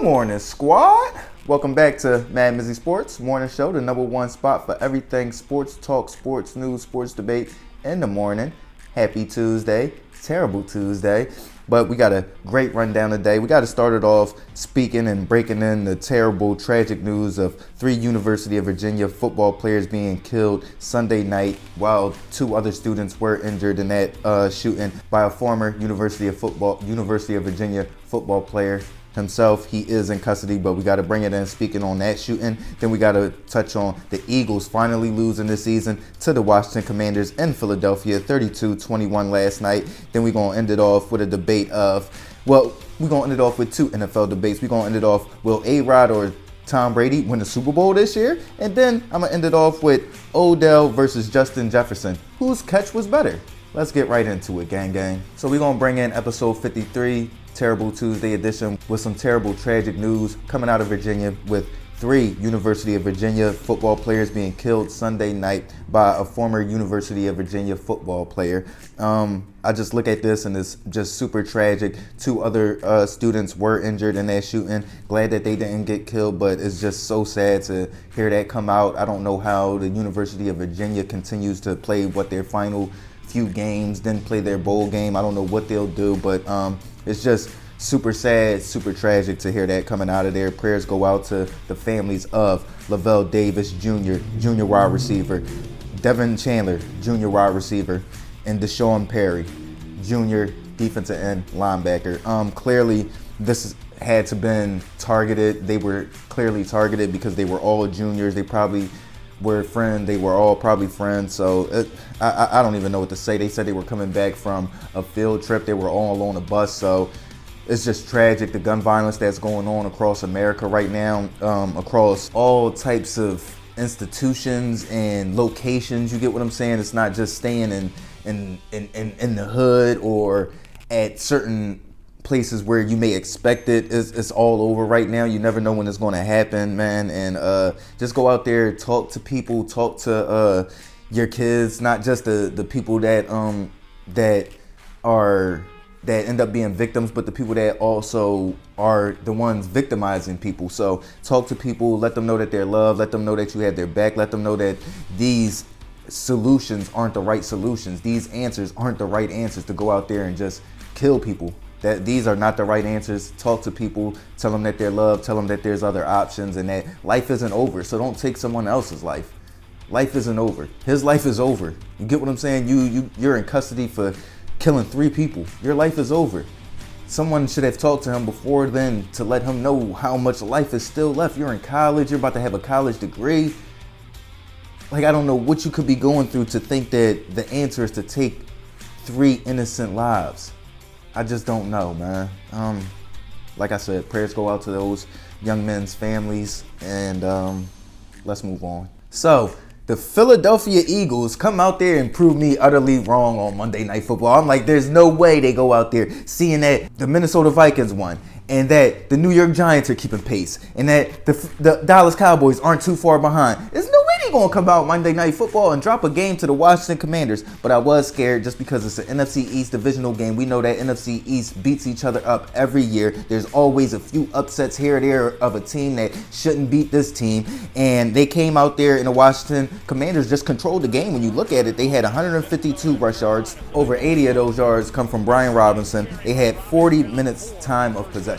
morning, squad. Welcome back to MadMizzy Sports Morning Show, the number one spot for everything sports talk, sports news, sports debate in the morning. Happy Tuesday. Terrible Tuesday. But we got a great rundown today. We got to start it off speaking and breaking in the terrible, tragic news of 3 University of Virginia football players being killed Sunday night, while 2 other students were injured in that shooting by a former University of Virginia football player himself. He is in custody, but we got to bring it in speaking on that shooting. Then we got to touch on the Eagles finally losing this season to the Washington Commanders in Philadelphia, 32-21 last night. Then we're going to end it off with a debate of, we're going to end it off with 2 NFL debates. We're going to end it off, will A-Rod or Tom Brady win the Super Bowl this year? And then I'm going to end it off with Odell versus Justin Jefferson. Whose catch was better? Let's get right into it, gang. So we're going to bring in episode 53, Terrible Tuesday edition, with some terrible, tragic news coming out of Virginia, with 3 University of Virginia football players being killed Sunday night by a former University of Virginia football player. I just look at this and it's just super tragic. 2 other students were injured in that shooting. Glad that they didn't get killed, but it's just so sad to hear that come out. I don't know how the University of Virginia continues to play their final few games, then play their bowl game. I don't know what they'll do, but it's just super sad, super tragic to hear that coming out of there. Prayers go out to the families of Lavelle Davis Jr., junior wide receiver, Devin Chandler, junior wide receiver, and Deshaun Perry, junior defensive end linebacker. Clearly, this had to been targeted. They were clearly targeted because they were all juniors. They probably were friends. They were all probably friends. So I don't even know what to say. They said they were coming back from a field trip. They were all on a bus. So it's just tragic, the gun violence that's going on across America right now, across all types of institutions and locations. You get what I'm saying? It's not just staying in the hood or at certain places where you may expect it. It's all over right now. You never know when it's going to happen, man. And just go out there, talk to people, talk to your kids, not just the people that end up being victims, but the people that also are the ones victimizing people. So talk to people, let them know that they're loved, let them know that you have their back, let them know that these solutions aren't the right solutions. These answers aren't the right answers to go out there and just kill people. That these are not the right answers. Talk to people, tell them that they're loved, tell them that there's other options and that life isn't over. So don't take someone else's life. Life isn't over. His life is over. You get what I'm saying? You're in custody for killing 3 people. Your life is over. Someone should have talked to him before then to let him know how much life is still left. You're in college. You're about to have a college degree. Like, I don't know what you could be going through to think that the answer is to take 3 innocent lives. I just don't know, man. Like I said, prayers go out to those young men's families, and let's move on. So, the Philadelphia Eagles come out there and prove me utterly wrong on Monday Night Football. I'm like, there's no way they go out there seeing that the Minnesota Vikings won, and that the New York Giants are keeping pace, and that the Dallas Cowboys aren't too far behind. There's no way they're going to come out Monday Night Football and drop a game to the Washington Commanders. But I was scared just because it's an NFC East divisional game. We know that NFC East beats each other up every year. There's always a few upsets here or there of a team that shouldn't beat this team. And they came out there, and the Washington Commanders just controlled the game. When you look at it, they had 152 rush yards. Over 80 of those yards come from Brian Robinson. They had 40 minutes time of possession.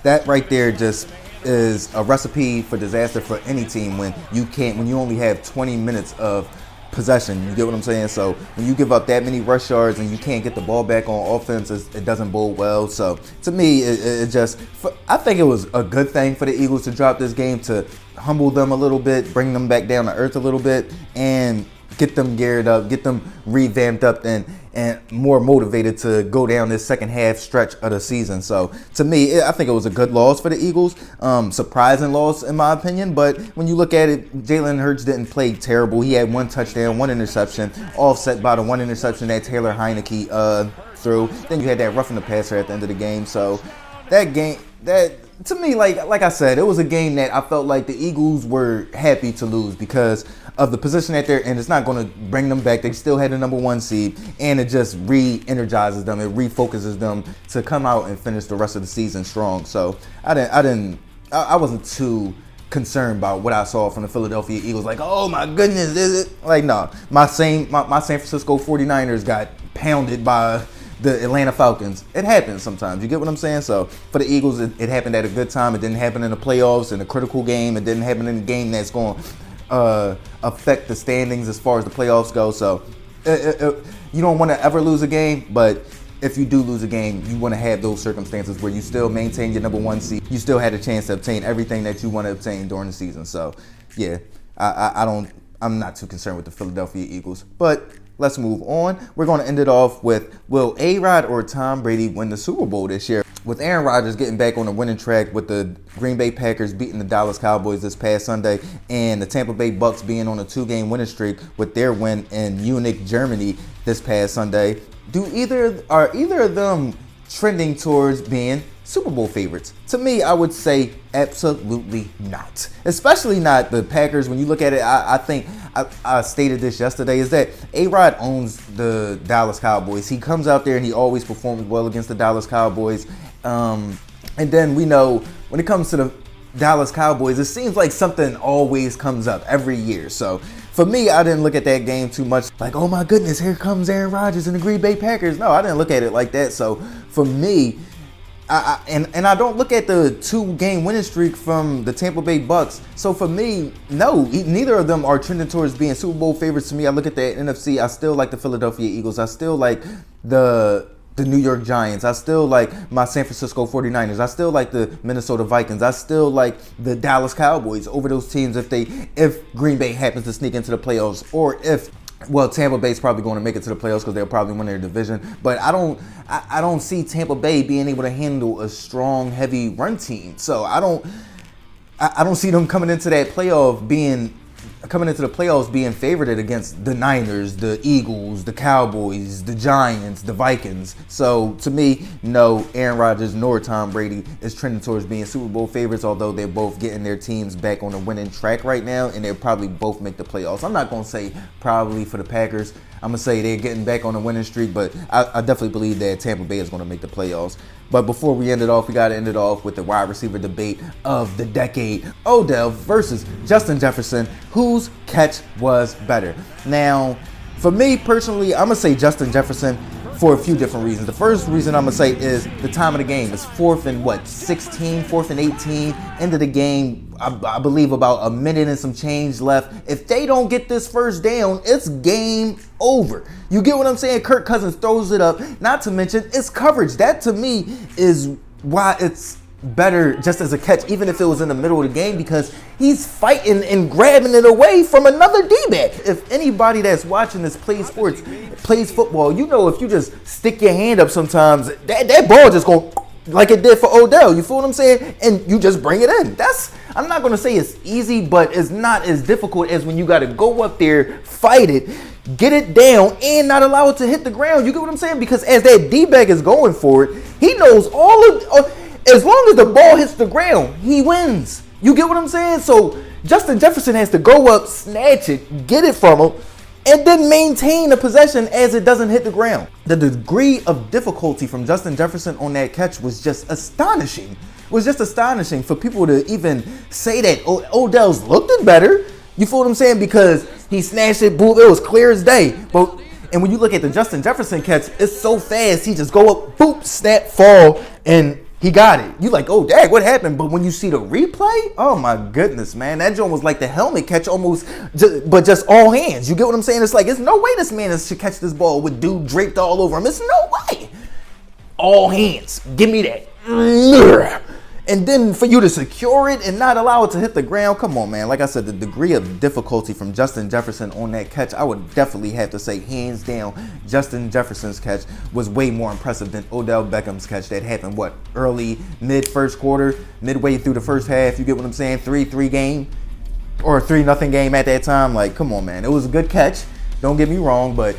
That right there just is a recipe for disaster for any team when you only have 20 minutes of possession. You get what I'm saying? So when you give up that many rush yards and you can't get the ball back on offense, it doesn't bode well. So to me, I think it was a good thing for the Eagles to drop this game, to humble them a little bit, bring them back down to earth a little bit, and get them geared up, get them revamped up and more motivated to go down this second half stretch of the season. So to me, I think it was a good loss for the Eagles. Surprising loss in my opinion, but when you look at it, Jalen Hurts didn't play terrible. He had 1 touchdown, 1 interception, offset by the 1 interception that Taylor Heineke threw. Then you had that roughing the passer at the end of the game. So that game, to me, like I said, it was a game that I felt like the Eagles were happy to lose, because of the position that they're in. It's not going to bring them back. They still had the number 1 seed, and it just re-energizes them. It refocuses them to come out and finish the rest of the season strong. So I wasn't too concerned about what I saw from the Philadelphia Eagles. Like, oh my goodness, is it? Like, no. My San Francisco 49ers got pounded by the Atlanta Falcons. It happens sometimes. You get what I'm saying? So for the Eagles, it happened at a good time. It didn't happen in the playoffs, in a critical game. It didn't happen in a game that's going to affect the standings as far as the playoffs go. So you don't want to ever lose a game, but if you do lose a game, you want to have those circumstances where you still maintain your number 1 seed. You still had a chance to obtain everything that you want to obtain during the season. So, yeah, I'm not too concerned with the Philadelphia Eagles. But let's move on. We're going to end it off with, will A-Rod or Tom Brady win the Super Bowl this year? With Aaron Rodgers getting back on the winning track, with the Green Bay Packers beating the Dallas Cowboys this past Sunday, and the Tampa Bay Bucks being on a 2-game winning streak with their win in Munich, Germany this past Sunday, are either of them trending towards being Super Bowl favorites? To me, I would say absolutely not. Especially not the Packers. When you look at it, I think I stated this yesterday, is that A-Rod owns the Dallas Cowboys. He comes out there and he always performs well against the Dallas Cowboys. And then we know when it comes to the Dallas Cowboys, it seems like something always comes up every year. So for me, I didn't look at that game too much like, oh my goodness, here comes Aaron Rodgers and the Green Bay Packers. No, I didn't look at it like that. So for me, I don't look at the 2-game winning streak from the Tampa Bay Bucks. So for me, no, neither of them are trending towards being Super Bowl favorites to me. I look at the NFC. I still like the Philadelphia Eagles. I still like the New York Giants. I still like my San Francisco 49ers. I still like the Minnesota Vikings. I still like the Dallas Cowboys over those teams if Green Bay happens to sneak into the playoffs, or if, well, Tampa Bay's probably going to make it to the playoffs because they'll probably win their division. But I don't see Tampa Bay being able to handle a strong, heavy run team. So I don't see them coming into the playoffs being favored against the Niners, the Eagles, the Cowboys, the Giants, the Vikings. So to me, no, Aaron Rodgers nor Tom Brady is trending towards being Super Bowl favorites, although they're both getting their teams back on the winning track right now, and they'll probably both make the playoffs. I'm not going to say probably for the Packers. I'm going to say they're getting back on the winning streak, but I definitely believe that Tampa Bay is going to make the playoffs. But before we end it off, we got to end it off with the wide receiver debate of the decade. Odell versus Justin Jefferson. Whose catch was better? Now, for me personally, I'm going to say Justin Jefferson for a few different reasons. The first reason I'm going to say is the time of the game. It's 4th and 16, 4th and 18. End of the game, I believe about a minute and some change left. If they don't get this first down, it's game over. You get what I'm saying? Kirk Cousins throws it up. Not to mention, it's coverage. That to me is why it's better just as a catch, even if it was in the middle of the game, because he's fighting and grabbing it away from another D-back. If anybody that's watching this plays sports, plays football, you know if you just stick your hand up sometimes, that ball just go like it did for Odell. You feel what I'm saying? And you just bring it in. I'm not going to say it's easy, but it's not as difficult as when you got to go up there, fight it, get it down, and not allow it to hit the ground. You get what I'm saying? Because as that D-back is going for it, he knows as long as the ball hits the ground, he wins. You get what I'm saying? So Justin Jefferson has to go up, snatch it, get it from him, and then maintain the possession as it doesn't hit the ground. The degree of difficulty from Justin Jefferson on that catch was just astonishing. It was just astonishing for people to even say that Odell's looked better. You feel what I'm saying? Because he snatched it, boom, it was clear as day. And when you look at the Justin Jefferson catch, it's so fast. He just go up, boop, snap, fall, and he got it. You like, oh, dang, what happened? But when you see the replay, oh my goodness, man. That joint was like the helmet catch almost, but just all hands. You get what I'm saying? It's like, there's no way this man should catch this ball with dude draped all over him. It's no way. All hands. Give me that. And then for you to secure it and not allow it to hit the ground, come on, man. Like I said, the degree of difficulty from Justin Jefferson on that catch, I would definitely have to say, hands down, Justin Jefferson's catch was way more impressive than Odell Beckham's catch that happened, mid-first quarter, midway through the first half. You get what I'm saying? 3-3 game or 3-0 game at that time. Like, come on, man. It was a good catch. Don't get me wrong, but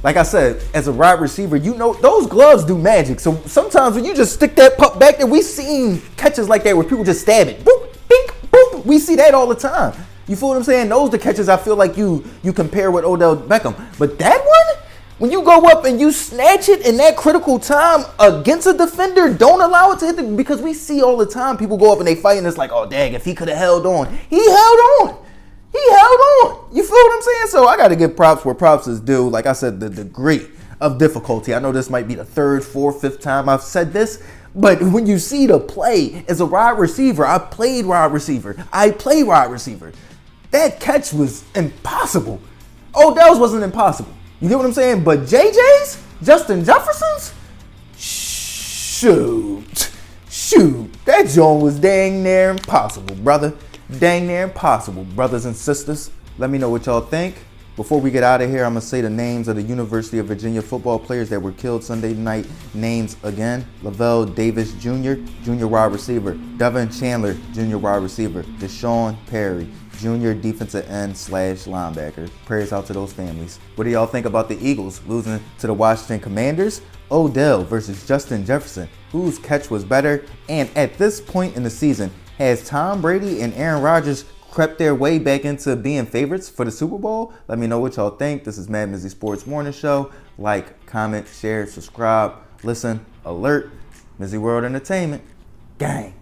like I said, as a wide receiver, you know those gloves do magic. So sometimes when you just stick that puck back there, we've seen catches like that where people just stab it. Boop, bink, boop. We see that all the time. You feel what I'm saying? Those are the catches I feel like you compare with Odell Beckham. But that one, when you go up and you snatch it in that critical time against a defender, don't allow it to hit because we see all the time people go up and they fight and it's like, oh, dang, if he could have held on. He held on. He held on. You feel what I'm saying? So I got to give props where props is due. Like I said, the degree of difficulty. I know this might be the third, fourth, fifth time I've said this, but when you see the play as a wide receiver, I played wide receiver. I play wide receiver. That catch was impossible. Odell's wasn't impossible. You get what I'm saying? But JJ's, Justin Jefferson's, shoot. That joint was dang near impossible, brother. Dang near impossible, brothers and sisters. Let me know what y'all think. Before we get out of here, I'm going to say the names of the University of Virginia football players that were killed Sunday night. Names again: Lavelle Davis Jr., junior wide receiver; Devin Chandler, junior wide receiver; Deshaun Perry, junior defensive end / linebacker. Prayers out to those families. What do y'all think about the Eagles losing to the Washington Commanders? Odell versus Justin Jefferson. Whose catch was better? And at this point in the season, has Tom Brady and Aaron Rodgers crept their way back into being favorites for the Super Bowl? Let me know what y'all think. This is MadMizzy Sports Morning Show. Like, comment, share, subscribe, listen, alert. MizzyWorld Entertainment. Gang.